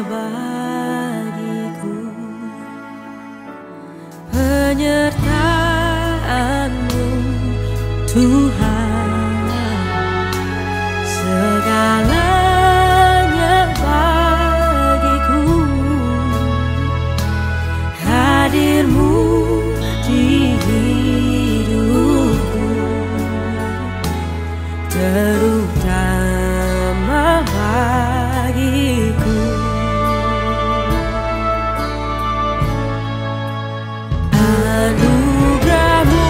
bagiku, penyertaan-Mu Tuhan, segalanya bagiku, hadir-Mu di hidupku, terutama bagiku. Anugerah-Mu,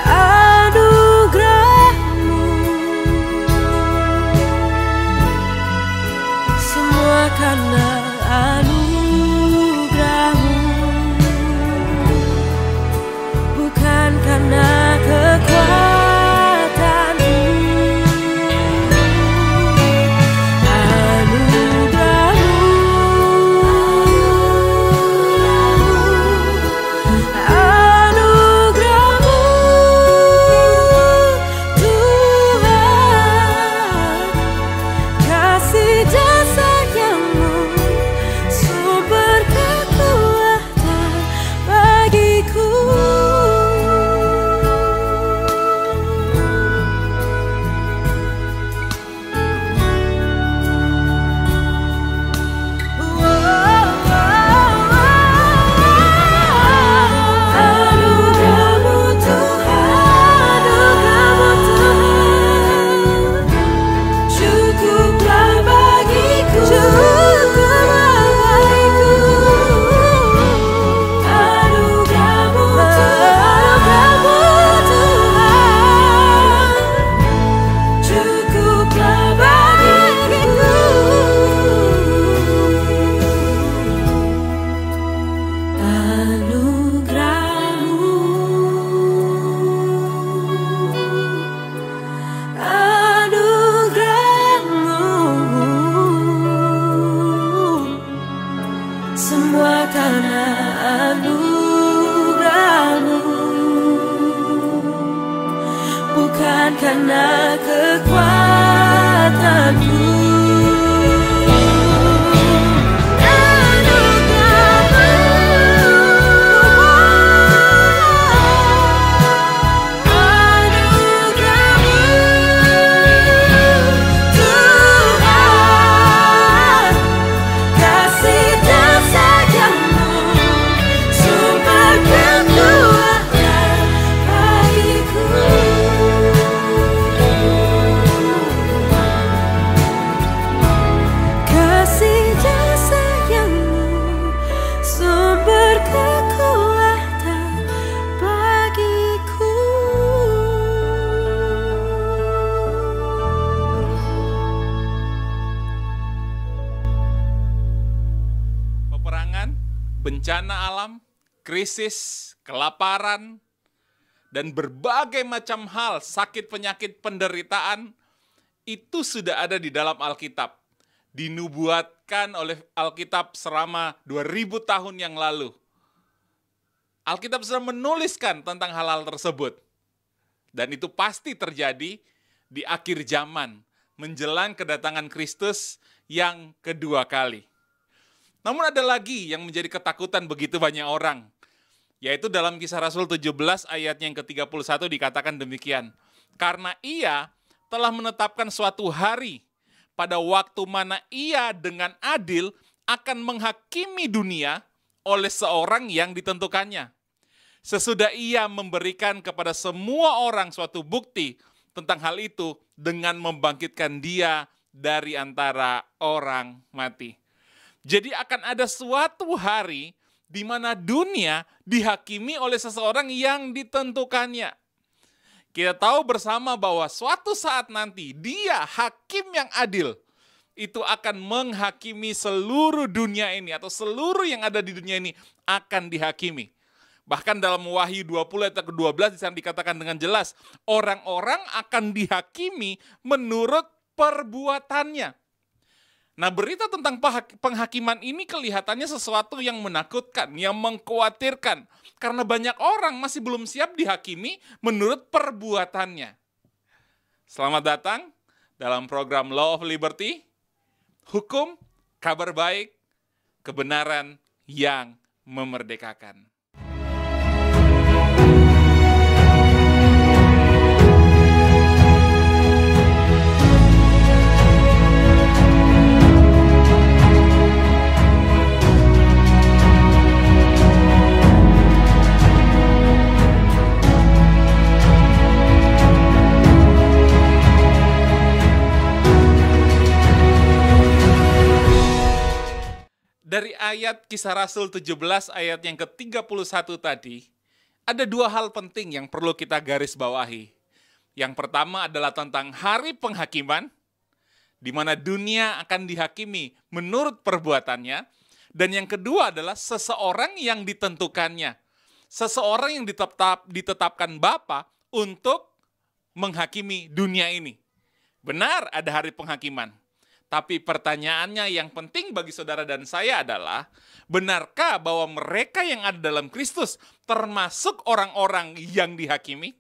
anugerah-Mu, semua karena anugerah-Mu, bukan karena kekuatan-Mu. Anugerah-Mu, anugerah-Mu Tuhan, kasih dan sayang-Mu, sumber kekuatan bagiku. Anugerah-Mu Tuhan, anugerah-Mu Tuhan, cukuplah bagiku, cukuplah bagiku. Anugerah-Mu Tuhan, cukuplah bagiku. Anugerah-Mu, semua karena anugerah-Mu, bukan karena kekuatan-Mu. Bencana alam, krisis, kelaparan, dan berbagai macam hal, sakit, penyakit, penderitaan, itu sudah ada di dalam Alkitab. Dinubuatkan oleh Alkitab selama 2000 tahun yang lalu. Alkitab sudah menuliskan tentang hal-hal tersebut. Dan itu pasti terjadi di akhir zaman, menjelang kedatangan Kristus yang kedua kali. Namun ada lagi yang menjadi ketakutan begitu banyak orang, yaitu dalam Kisah Rasul 17 ayatnya yang ke-31 dikatakan demikian. Karena Ia telah menetapkan suatu hari pada waktu mana Ia dengan adil akan menghakimi dunia oleh seorang yang ditentukannya. Sesudah Ia memberikan kepada semua orang suatu bukti tentang hal itu dengan membangkitkan Dia dari antara orang mati. Jadi akan ada suatu hari di mana dunia dihakimi oleh seseorang yang ditentukannya. Kita tahu bersama bahwa suatu saat nanti Dia, hakim yang adil, itu akan menghakimi seluruh dunia ini atau seluruh yang ada di dunia ini akan dihakimi. Bahkan dalam Wahyu 20 ayat ke-12 di sana dikatakan dengan jelas, orang-orang akan dihakimi menurut perbuatannya. Nah, berita tentang penghakiman ini kelihatannya sesuatu yang menakutkan, yang mengkhawatirkan. Karena banyak orang masih belum siap dihakimi menurut perbuatannya. Selamat datang dalam program Law of Liberty, hukum, kabar baik, kebenaran yang memerdekakan. Dari ayat Kisah Rasul 17 ayat yang ke-31 tadi, ada dua hal penting yang perlu kita garis bawahi. Yang pertama adalah tentang hari penghakiman, di mana dunia akan dihakimi menurut perbuatannya. Dan yang kedua adalah seseorang yang ditentukannya. Seseorang yang ditetapkan Bapa untuk menghakimi dunia ini. Benar ada hari penghakiman. Tapi pertanyaannya yang penting bagi saudara dan saya adalah, benarkah bahwa mereka yang ada dalam Kristus termasuk orang-orang yang dihakimi?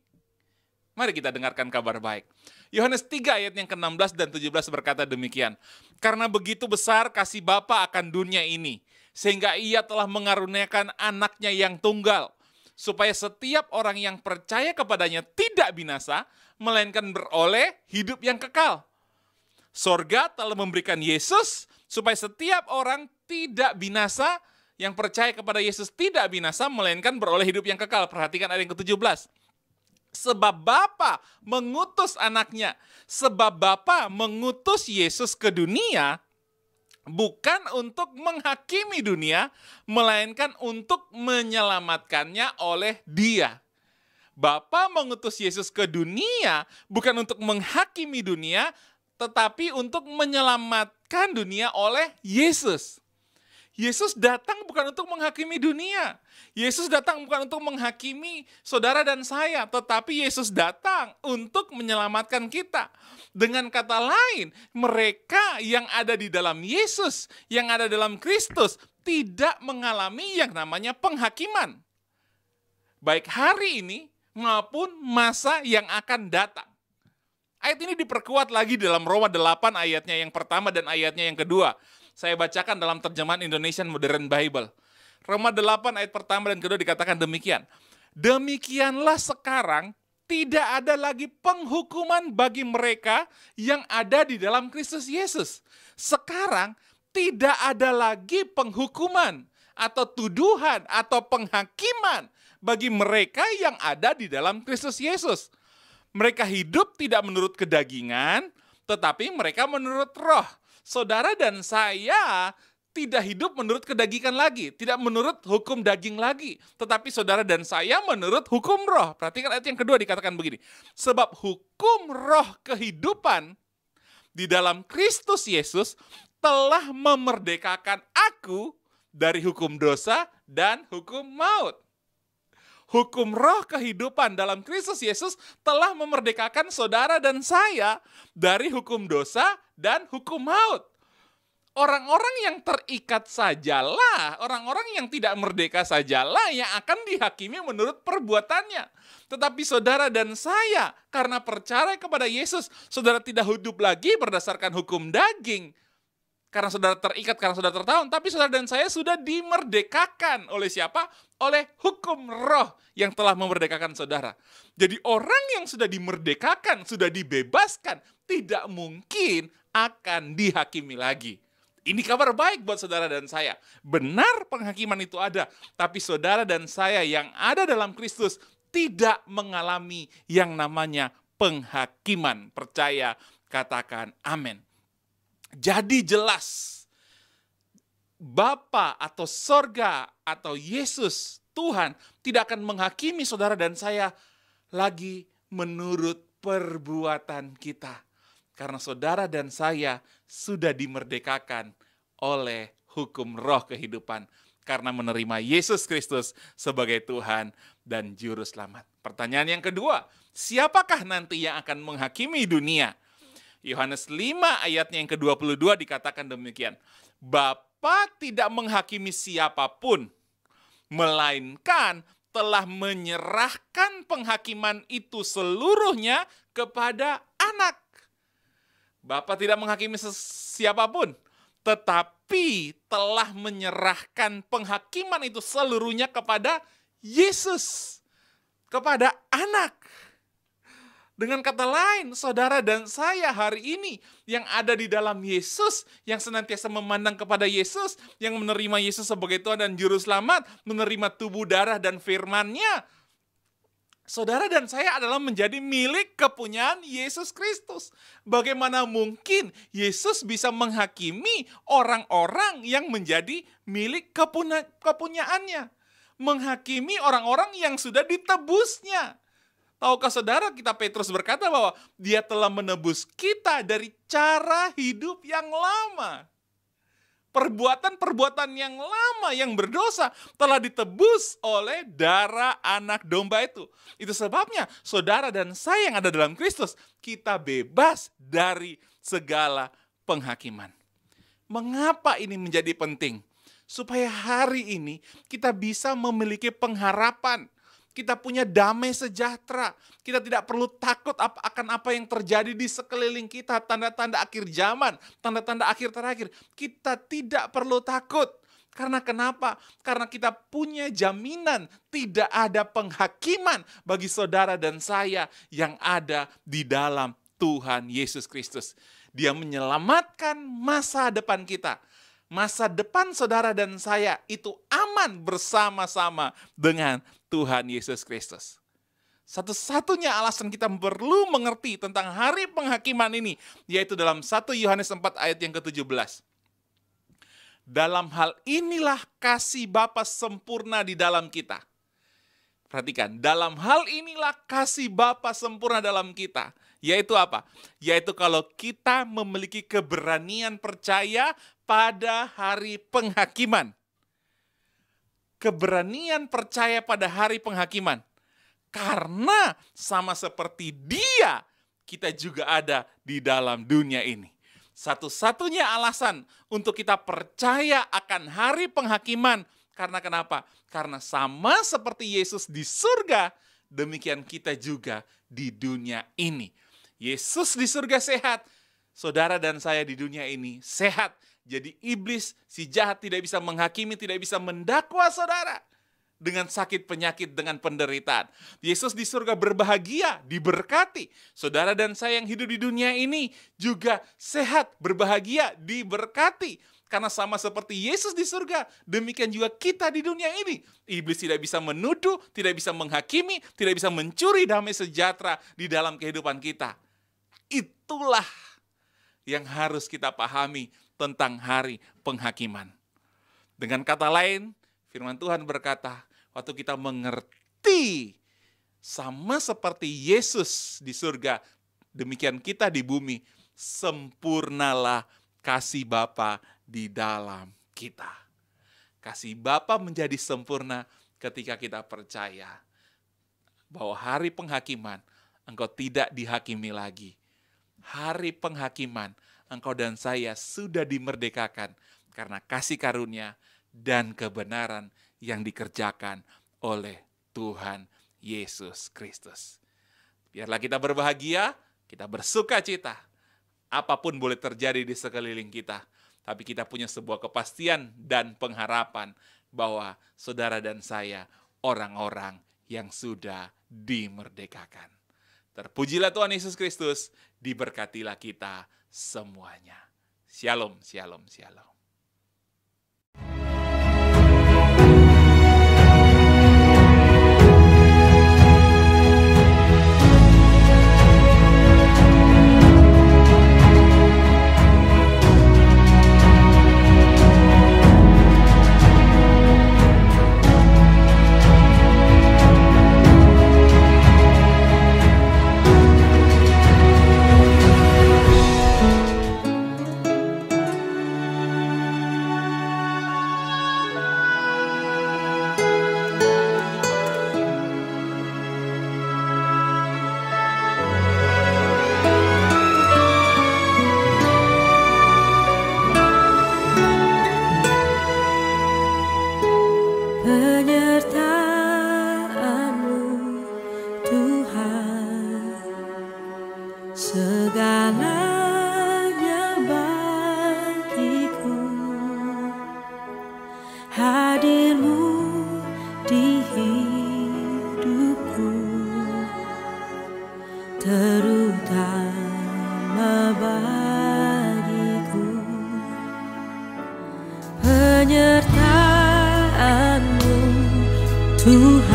Mari kita dengarkan kabar baik. Yohanes 3 ayat yang ke-16 dan 17 berkata demikian. Karena begitu besar kasih Bapa akan dunia ini, sehingga ia telah mengaruniakan anaknya yang tunggal, supaya setiap orang yang percaya kepadanya tidak binasa, melainkan beroleh hidup yang kekal. Sorga telah memberikan Yesus supaya setiap orang tidak binasa, yang percaya kepada Yesus tidak binasa, melainkan beroleh hidup yang kekal. Perhatikan ayat yang ke-17. Sebab Bapa mengutus anaknya, sebab Bapa mengutus Yesus ke dunia, bukan untuk menghakimi dunia, melainkan untuk menyelamatkannya oleh Dia. Bapa mengutus Yesus ke dunia, bukan untuk menghakimi dunia, tetapi untuk menyelamatkan dunia oleh Yesus. Yesus datang bukan untuk menghakimi dunia. Yesus datang bukan untuk menghakimi saudara dan saya, tetapi Yesus datang untuk menyelamatkan kita. Dengan kata lain, mereka yang ada di dalam Yesus, yang ada dalam Kristus, tidak mengalami yang namanya penghakiman. Baik hari ini maupun masa yang akan datang. Ayat ini diperkuat lagi dalam Roma 8 ayatnya yang pertama dan ayatnya yang kedua. Saya bacakan dalam terjemahan Indonesian Modern Bible. Roma 8 ayat pertama dan kedua dikatakan demikian. Demikianlah sekarang tidak ada lagi penghukuman bagi mereka yang ada di dalam Kristus Yesus. Sekarang tidak ada lagi penghukuman atau tuduhan atau penghakiman bagi mereka yang ada di dalam Kristus Yesus. Mereka hidup tidak menurut kedagingan, tetapi mereka menurut roh. Saudara dan saya tidak hidup menurut kedagingan lagi, tidak menurut hukum daging lagi, tetapi saudara dan saya menurut hukum roh. Perhatikan ayat yang kedua dikatakan begini. Sebab hukum roh kehidupan di dalam Kristus Yesus telah memerdekakan aku dari hukum dosa dan hukum maut. Hukum roh kehidupan dalam Kristus Yesus telah memerdekakan saudara dan saya dari hukum dosa dan hukum maut. Orang-orang yang terikat sajalah, orang-orang yang tidak merdeka sajalah yang akan dihakimi menurut perbuatannya. Tetapi saudara dan saya, karena percaya kepada Yesus, saudara tidak hidup lagi berdasarkan hukum daging. Karena saudara terikat, karena saudara tertawan, tapi saudara dan saya sudah dimerdekakan oleh siapa? Oleh hukum roh yang telah memerdekakan saudara. Jadi orang yang sudah dimerdekakan, sudah dibebaskan, tidak mungkin akan dihakimi lagi. Ini kabar baik buat saudara dan saya. Benar penghakiman itu ada, tapi saudara dan saya yang ada dalam Kristus tidak mengalami yang namanya penghakiman. Percaya, katakan amin. Jadi jelas, Bapa atau sorga atau Yesus, Tuhan, tidak akan menghakimi saudara dan saya lagi menurut perbuatan kita. Karena saudara dan saya sudah dimerdekakan oleh hukum roh kehidupan. Karena menerima Yesus Kristus sebagai Tuhan dan Juru Selamat. Pertanyaan yang kedua, siapakah nanti yang akan menghakimi dunia? Yohanes 5 ayatnya yang ke-22 dikatakan demikian. Bapa tidak menghakimi siapapun, melainkan telah menyerahkan penghakiman itu seluruhnya kepada anak. Bapa tidak menghakimi siapapun, tetapi telah menyerahkan penghakiman itu seluruhnya kepada Yesus, kepada anak. Dengan kata lain, saudara dan saya hari ini yang ada di dalam Yesus, yang senantiasa memandang kepada Yesus, yang menerima Yesus sebagai Tuhan dan Juru Selamat, menerima tubuh, darah, dan firman-Nya, saudara dan saya adalah menjadi milik kepunyaan Yesus Kristus. Bagaimana mungkin Yesus bisa menghakimi orang-orang yang menjadi milik kepunyaannya? Menghakimi orang-orang yang sudah ditebusnya. Tahukah saudara, kita Petrus berkata bahwa dia telah menebus kita dari cara hidup yang lama. Perbuatan-perbuatan yang lama, yang berdosa, telah ditebus oleh darah anak domba itu. Itu sebabnya saudara dan saya yang ada dalam Kristus, kita bebas dari segala penghakiman. Mengapa ini menjadi penting? Supaya hari ini kita bisa memiliki pengharapan. Kita punya damai sejahtera. Kita tidak perlu takut akan apa yang terjadi di sekeliling kita. Tanda-tanda akhir zaman, tanda-tanda akhir terakhir. Kita tidak perlu takut. Karena kenapa? Karena kita punya jaminan tidak ada penghakiman bagi saudara dan saya yang ada di dalam Tuhan Yesus Kristus. Dia menyelamatkan masa depan kita. Masa depan saudara dan saya itu aman bersama-sama dengan Tuhan Yesus Kristus. Satu-satunya alasan kita perlu mengerti tentang hari penghakiman ini, yaitu dalam 1 Yohanes 4 ayat yang ke-17. Dalam hal inilah kasih Bapa sempurna di dalam kita. Perhatikan, dalam hal inilah kasih Bapa sempurna dalam kita. Yaitu apa? Yaitu kalau kita memiliki keberanian percaya pada hari penghakiman. Keberanian percaya pada hari penghakiman. Karena sama seperti Dia, kita juga ada di dalam dunia ini. Satu-satunya alasan untuk kita percaya akan hari penghakiman. Karena kenapa? Karena sama seperti Yesus di surga, demikian kita juga di dunia ini. Yesus di surga sehat, saudara dan saya di dunia ini sehat. Jadi iblis, si jahat tidak bisa menghakimi, tidak bisa mendakwa saudara dengan sakit penyakit, dengan penderitaan. Yesus di surga berbahagia, diberkati. Saudara dan saya yang hidup di dunia ini juga sehat, berbahagia, diberkati. Karena sama seperti Yesus di surga, demikian juga kita di dunia ini. Iblis tidak bisa menuduh, tidak bisa menghakimi, tidak bisa mencuri damai sejahtera di dalam kehidupan kita. Itulah yang harus kita pahami tentang hari penghakiman. Dengan kata lain, firman Tuhan berkata, waktu kita mengerti sama seperti Yesus di surga, demikian kita di bumi, sempurnalah kasih Bapa di dalam kita. Kasih Bapa menjadi sempurna ketika kita percaya bahwa hari penghakiman engkau tidak dihakimi lagi. Hari penghakiman engkau dan saya sudah dimerdekakan karena kasih karunia dan kebenaran yang dikerjakan oleh Tuhan Yesus Kristus. Biarlah kita berbahagia, kita bersuka cita. Apapun boleh terjadi di sekeliling kita, tapi kita punya sebuah kepastian dan pengharapan bahwa saudara dan saya orang-orang yang sudah dimerdekakan. Terpujilah Tuhan Yesus Kristus, diberkatilah kita semuanya. Shalom, shalom, shalom. penyertaan-Mu Tuhan.